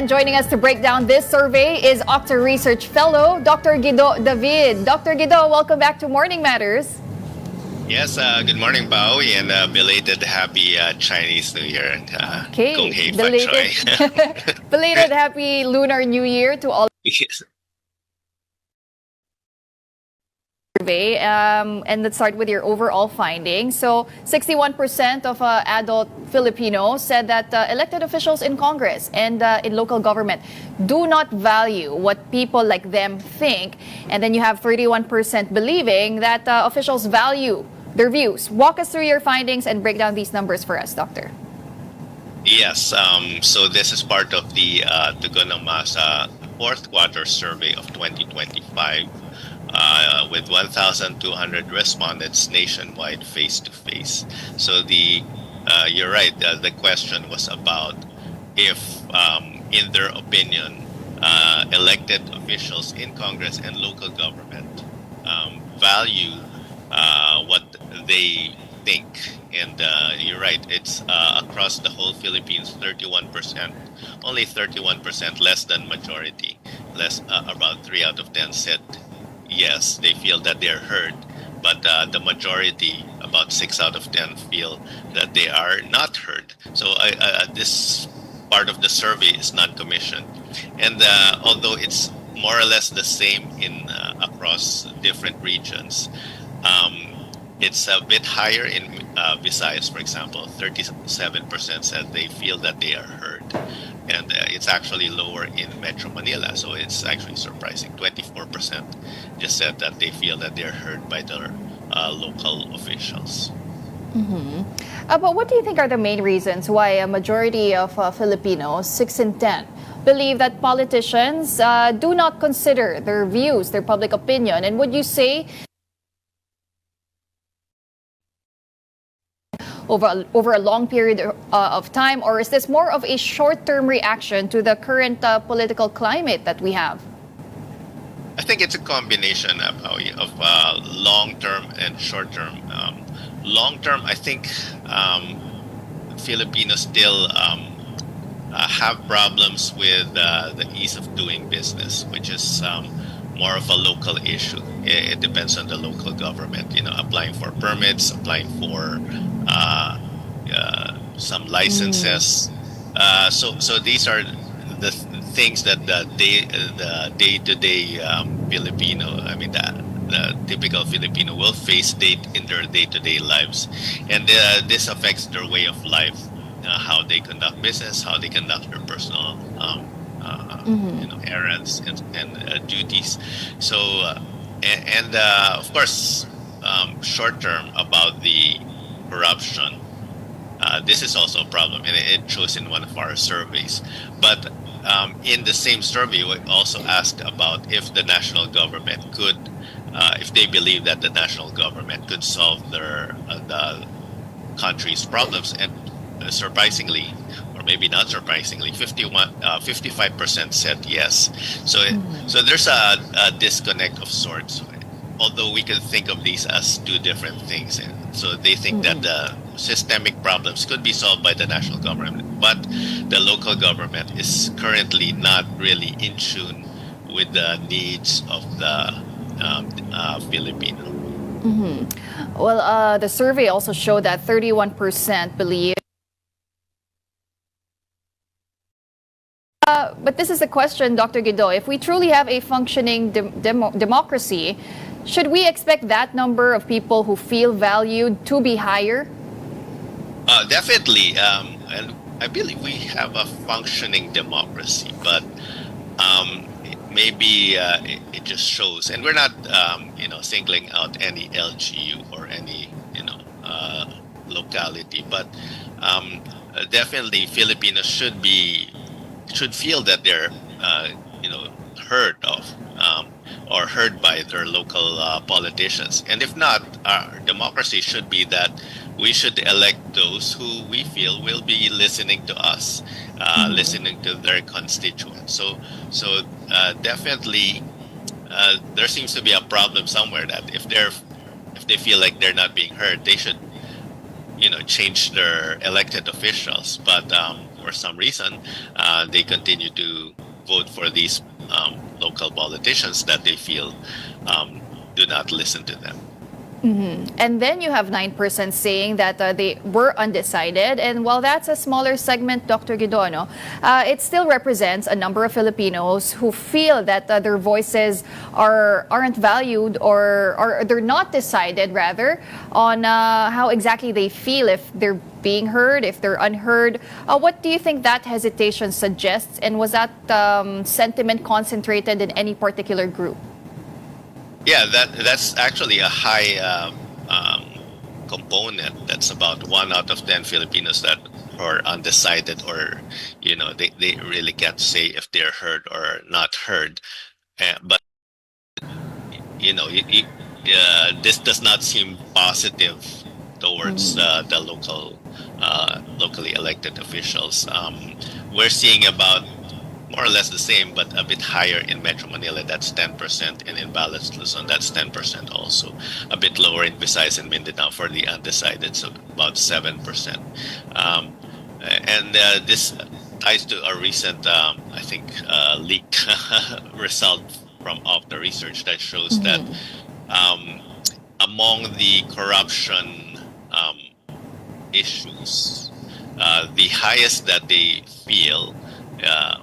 And joining us to break down this survey is OCTA Research Fellow, Dr. Guido David. Dr. Guido, welcome back to Morning Matters. Yes, good morning, Bowie, and belated happy Chinese New Year. Okay, belated happy Lunar New Year to all. Yes. Survey, and let's start with your overall findings. So 61% of adult Filipinos said that elected officials in Congress and in local government do not value what people like them think. And then you have 31% believing that officials value their views. Walk us through your findings and break down these numbers for us, Doctor. Yes, so this is part of the Tugon Masa fourth quarter survey of 2025. With 1,200 respondents nationwide face-to-face. So you're right, the question was about if, in their opinion, elected officials in Congress and local government value what they think. And you're right, it's across the whole Philippines, 31%, only 31% less than majority, about 3 out of 10 said yes, they feel that they're heard, but the majority, about 6 out of 10, feel that they are not heard. So this part of the survey is non-commissioned, and although it's more or less the same in across different regions, it's a bit higher in Visayas, for example. 37% said they feel that they are heard. And it's actually lower in Metro Manila, so it's actually surprising. 24% just said that they feel that they're heard by their local officials. Mm-hmm. But what do you think are the main reasons why a majority of Filipinos, 6 in 10, believe that politicians do not consider their views, their public opinion? And would you say over a long period of time, or is this more of a short-term reaction to the current political climate that we have? I think it's a combination of long-term and short-term. Long-term, I think Filipinos still have problems with the ease of doing business, which is more of a local issue. It depends on the local government, applying for permits, applying for some licenses. So these are the things that the day-to-day Filipino, the typical Filipino will face in their day-to-day lives, and this affects their way of life, how they conduct business, how they conduct their personal errands and duties. So and of course, short term about the corruption. This is also a problem, and it shows in one of our surveys. But in the same survey, we also asked about if the national government could, if they believe that the national government could solve the country's problems, and surprisingly, or maybe not surprisingly, 55% said yes. So there's a disconnect of sorts. Although we can think of these as two different things, and so they think that the systemic problems could be solved by the national government, but the local government is currently not really in tune with the needs of the Filipino. Mm-hmm. Well, the survey also showed that 31% believe. But this is the question, Dr. Guido. If we truly have a functioning democracy, should we expect that number of people who feel valued to be higher? Definitely. And I believe we have a functioning democracy, but maybe it just shows, and we're not, singling out any LGU or any, locality, but definitely Filipinos should feel that they're, heard of or heard by their local politicians. And if not, our democracy should be that we should elect those who we feel will be listening to us, listening to their constituents. So definitely, there seems to be a problem somewhere that if they feel like they're not being heard, they should, change their elected officials. But for some reason, they continue to vote for these local politicians that they feel do not listen to them. And then you have 9% saying that they were undecided. And while that's a smaller segment, Dr. Guido, no, it still represents a number of Filipinos who feel that their voices aren't valued, or they're not decided, rather, on how exactly they feel, if they're being heard, if they're unheard. What do you think that hesitation suggests? And was that sentiment concentrated in any particular group? Yeah, that's actually a high component. That's about 1 out of 10 Filipinos that are undecided, or they really can't say if they're heard or not heard. But this does not seem positive towards the locally elected officials. We're seeing about more or less the same, but a bit higher in Metro Manila. That's 10%, and in Balance Luzon, that's 10% also. A bit lower in Visayas and Mindanao for the undecided, so about 7%. And this ties to a recent, I think, leak result from OCTA research that shows that among the corruption issues, the highest that they feel,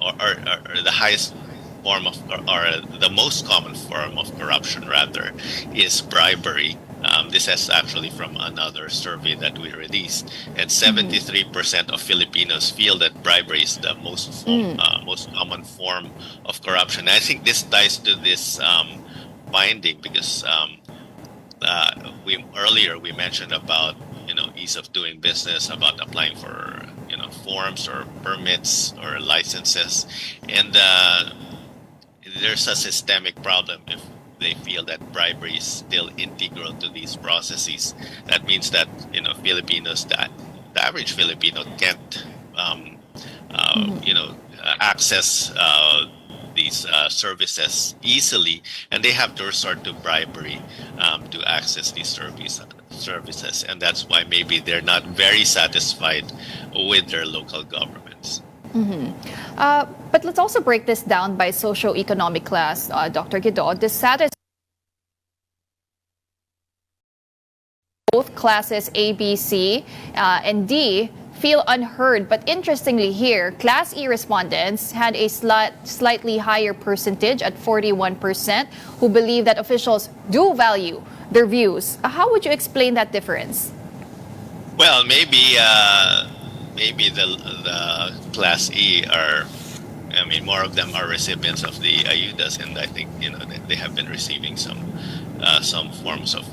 or the highest form of, or the most common form of corruption, rather, is bribery. This is actually from another survey that we released, and 73% of Filipinos feel that bribery is the most common form of corruption. And I think this ties to this finding, because earlier we mentioned about ease of doing business, about applying for forms or permits or licenses, and there's a systemic problem if they feel that bribery is still integral to these processes. That means that Filipinos, the average Filipino can't access these services easily, and they have to resort to bribery to access these services, and that's why maybe they're not very satisfied with their local governments. But let's also break this down by socio-economic class, Dr. Guido. Dissatisfied both classes A, B, C, and D feel unheard. But interestingly here, Class E respondents had a slightly higher percentage at 41% who believe that officials do value their views. How would you explain that difference? Well, maybe the Class E are, more of them are recipients of the ayudas, and I think they have been receiving some forms of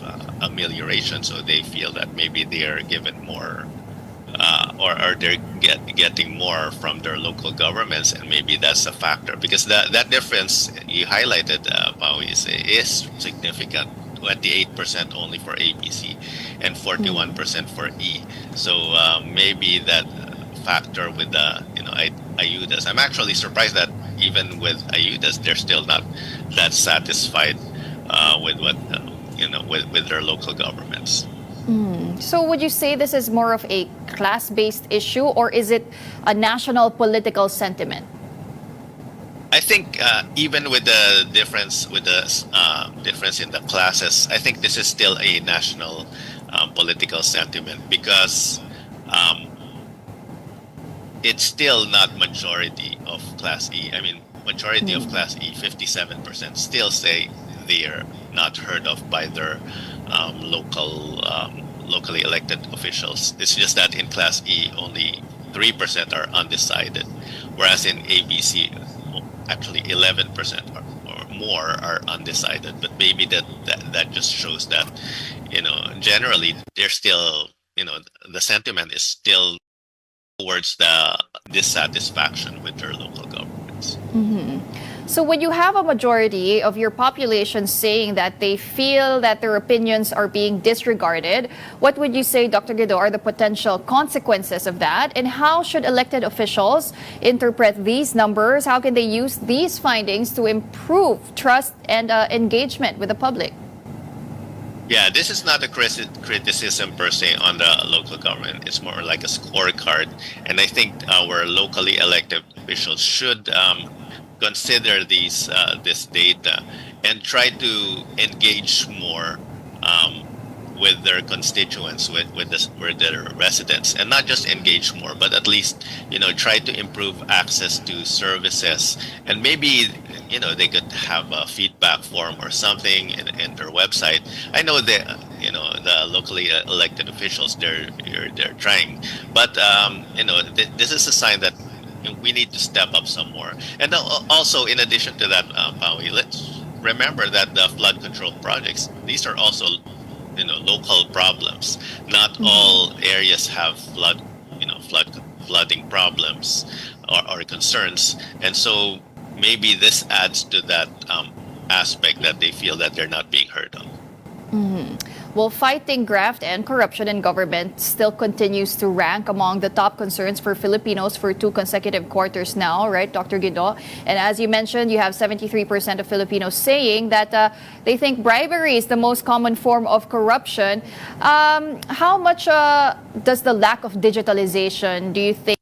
amelioration, so they feel that maybe they are given more, or they're getting more from their local governments, and maybe that's a factor, because that difference you highlighted, Pao, is significant. 28% only for ABC and 41% for E. So maybe that factor with the ayudas. I'm actually surprised that even with ayudas, they're still not that satisfied with what with their local governments. So would you say this is more of a class-based issue, or is it a national political sentiment? I think even with the difference in the classes, I think this is still a national political sentiment, because it's still not majority of Class E. Majority of Class E, 57%, still say they are not heard of by their locally elected officials. It's just that in Class E, only 3% are undecided, whereas in ABC, actually 11% or more are undecided. But maybe that just shows that generally they're still the sentiment is still towards the dissatisfaction with their local governments. So when you have a majority of your population saying that they feel that their opinions are being disregarded, what would you say, Dr. Guido, are the potential consequences of that? And how should elected officials interpret these numbers? How can they use these findings to improve trust and engagement with the public? Yeah, this is not a criticism per se on the local government. It's more like a scorecard, and I think our locally elected officials should consider this data and try to engage more um, with their constituents, with their residents, and not just engage more, but at least try to improve access to services, and maybe they could have a feedback form or something in their website. I know that the locally elected officials they're trying, but this is a sign that we need to step up some more. And also, in addition to that, Pawi, let's remember that the flood control projects, these are also local problems. Not all areas have flooding problems or concerns, and so maybe this adds to that aspect that they feel that they're not being heard of. Well, fighting graft and corruption in government still continues to rank among the top concerns for Filipinos for 2 consecutive quarters now, right, Dr. Guido? And as you mentioned, you have 73% of Filipinos saying that they think bribery is the most common form of corruption. How much does the lack of digitalization, do you think,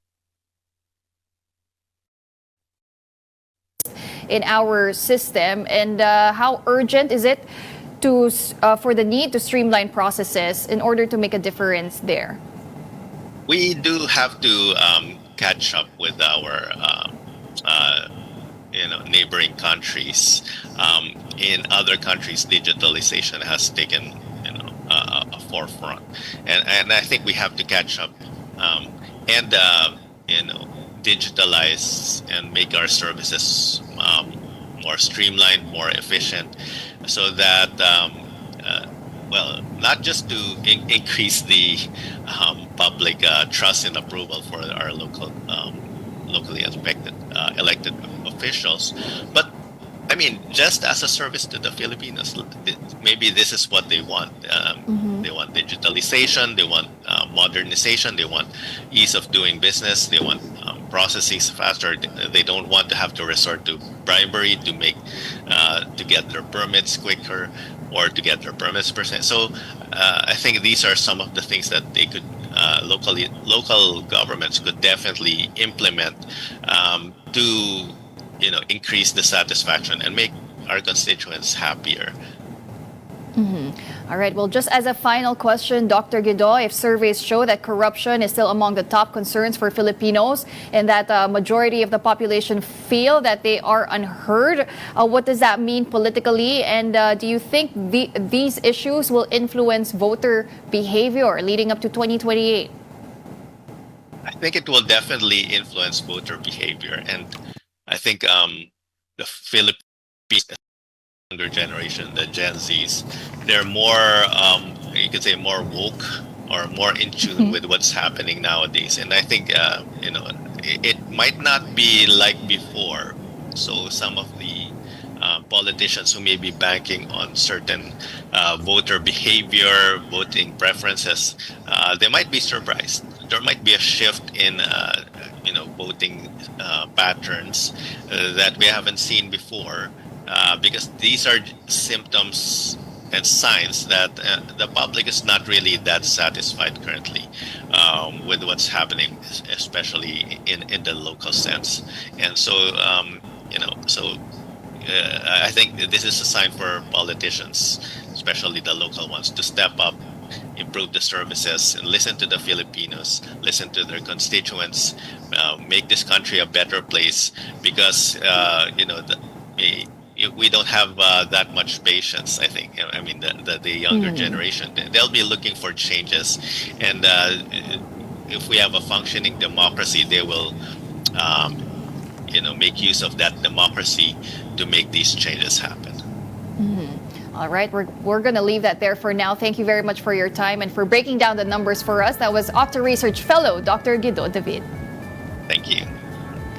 in our system, and how urgent is it for the need to streamline processes in order to make a difference there? We do have to catch up with our neighboring countries. In other countries, digitalization has taken a forefront, and I think we have to catch up and digitalize and make our services more streamlined, more efficient, so that not just to increase the public trust and approval for our locally elected officials, but I mean, just as a service to the Filipinos. Maybe this is what they want. They want digitalization, they want modernization, they want ease of doing business, they want processes faster. They don't want to have to resort to bribery to get their permits quicker or to get their permits percent. So I think these are some of the things that they could local governments could definitely implement to increase the satisfaction and make our constituents happier. All right. Well, just as a final question, Dr. Guido, if surveys show that corruption is still among the top concerns for Filipinos and that a majority of the population feel that they are unheard, what does that mean politically? And do you think these issues will influence voter behavior leading up to 2028? I think it will definitely influence voter behavior, and I think the Philippines younger generation, the Gen Zs, they're more, you could say, more woke or more in tune with what's happening nowadays. And I think, it might not be like before. So some of the politicians who may be banking on certain voter behavior, voting preferences, they might be surprised. There might be a shift in, voting patterns that we haven't seen before. Because these are symptoms and signs that the public is not really that satisfied currently with what's happening, especially in the local sense. And so, I think this is a sign for politicians, especially the local ones, to step up, improve the services, and listen to the Filipinos, listen to their constituents, make this country a better place. Because we don't have that much patience, I think. I mean, the younger generation, they'll be looking for changes. And if we have a functioning democracy, they will, make use of that democracy to make these changes happen. All right, we're going to leave that there for now. Thank you very much for your time and for breaking down the numbers for us. That was OCTA Research Fellow, Dr. Guido David. Thank you.